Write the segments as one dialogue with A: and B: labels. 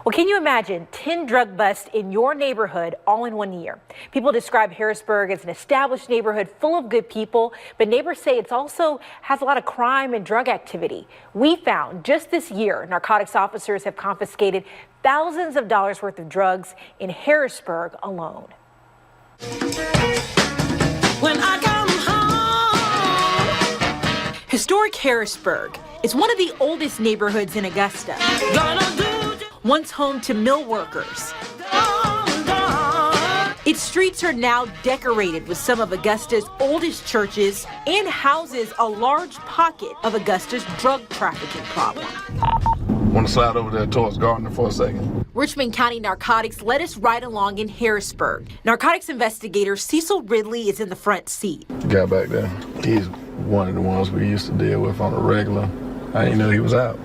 A: Well, can you imagine 10 drug busts in your neighborhood all in 1 year? People describe Harrisburg as an established neighborhood full of good people, but neighbors say it also has a lot of crime and drug activity. We found just this year, narcotics officers have confiscated thousands of dollars worth of drugs in Harrisburg alone. When I come home. Historic Harrisburg is one of the oldest neighborhoods in Augusta. Once home to mill workers. Its streets are now decorated with some of Augusta's oldest churches and houses a large pocket of Augusta's drug trafficking problem.
B: Want to slide over there towards Gardner for a second?
A: Richmond County Narcotics led us right along in Harrisburg. Narcotics investigator Cecil Ridley is in the front seat.
B: The guy back there, he's one of the ones we used to deal with on a regular. I didn't know he was out.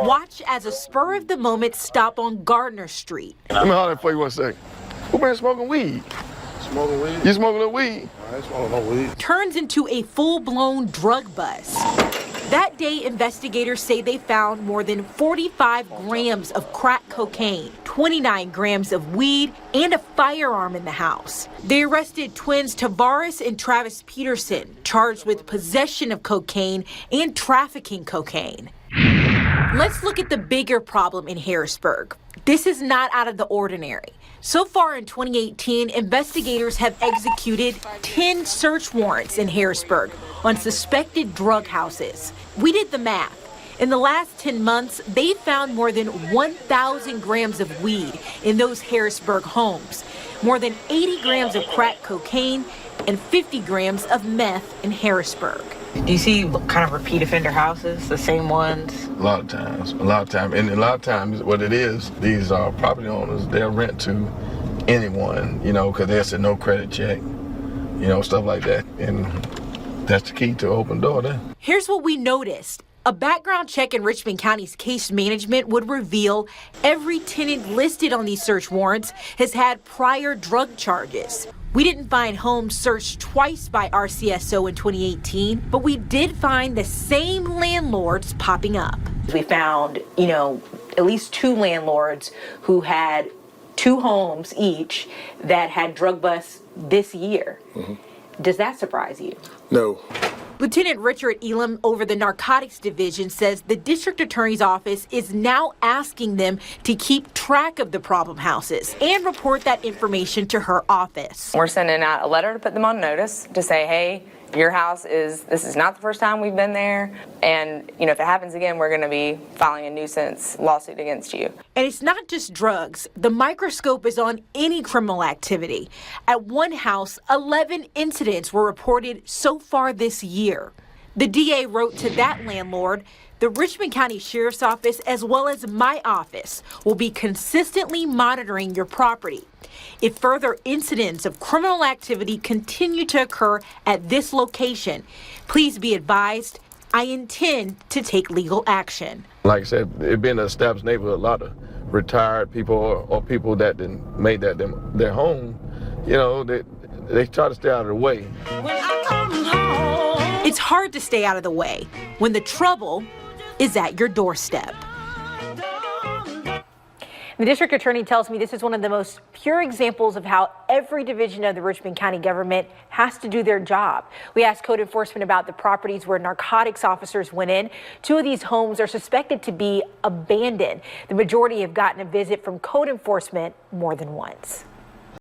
A: Watch as a spur-of-the-moment stop on Gardner Street.
B: Let me holler for you 1 second. Who been smoking weed?
C: Smoking weed?
B: You smoking a weed?
C: I ain't smoking no weed.
A: Turns into a full-blown drug bust. That day, investigators say they found more than 45 grams of crack cocaine, 29 grams of weed, and a firearm in the house. They arrested twins Tavares and Travis Peterson, charged with possession of cocaine and trafficking cocaine. Let's look at the bigger problem in Harrisburg. This is not out of the ordinary. So far in 2018, investigators have executed 10 search warrants in Harrisburg on suspected drug houses. We did the math. In the last 10 months, they found more than 1,000 grams of weed in those Harrisburg homes, more than 80 grams of crack cocaine, and 50 grams of meth in Harrisburg.
D: Do you see kind of repeat offender houses, the same ones?
B: A lot of times, and a lot of times what it is, these property owners, they'll rent to anyone, because there's a no credit check, stuff like that, and that's the key to open door there.
A: Here's what we noticed. A background check in Richmond County's case management would reveal every tenant listed on these search warrants has had prior drug charges. We didn't find homes searched twice by RCSO in 2018, but we did find the same landlords popping up. We found, at least 2 landlords who had 2 homes each that had drug busts this year. Mm-hmm. Does that surprise you?
C: No.
A: Lieutenant Richard Elam over the Narcotics Division says the district attorney's office is now asking them to keep track of the problem houses and report that information to her office.
E: We're sending out a letter to put them on notice to say, hey, your house this is not the first time we've been there. And, if it happens again, we're going to be filing a nuisance lawsuit against you.
A: And it's not just drugs. The microscope is on any criminal activity. At one house, 11 incidents were reported so far this year. The DA wrote to that landlord, the Richmond County Sheriff's Office, as well as my office, will be consistently monitoring your property. If further incidents of criminal activity continue to occur at this location, please be advised, I intend to take legal action.
B: Like I said, it being an established neighborhood, a lot of retired people or people that made that their home, they try to stay out of the way.
A: When I come home, it's hard to stay out of the way when the trouble is at your doorstep. The district attorney tells me this is one of the most pure examples of how every division of the Richmond County government has to do their job. We asked code enforcement about the properties where narcotics officers went in. 2 of these homes are suspected to be abandoned. The majority have gotten a visit from code enforcement more than once.